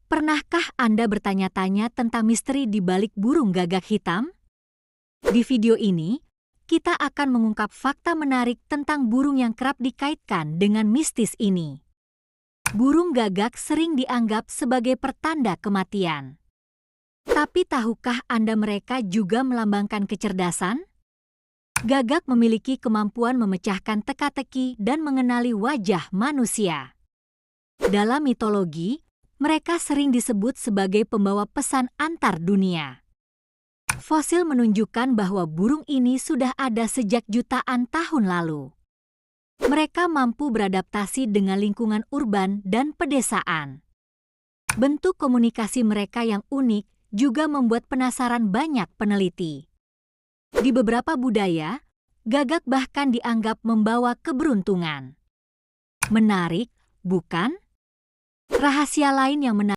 Pernahkah Anda bertanya-tanya tentang misteri di balik burung gagak hitam? Di video ini, kita akan mengungkap fakta menarik tentang burung yang kerap dikaitkan dengan mistis ini. Burung gagak sering dianggap sebagai pertanda kematian. Tapi tahukah Anda mereka juga melambangkan kecerdasan? Gagak memiliki kemampuan memecahkan teka-teki dan mengenali wajah manusia. Dalam mitologi, mereka sering disebut sebagai pembawa pesan antar dunia. Fosil menunjukkan bahwa burung ini sudah ada sejak jutaan tahun lalu. Mereka mampu beradaptasi dengan lingkungan urban dan pedesaan. Bentuk komunikasi mereka yang unik juga membuat penasaran banyak peneliti. Di beberapa budaya, gagak bahkan dianggap membawa keberuntungan. Menarik, bukan? Rahasia lain yang menarik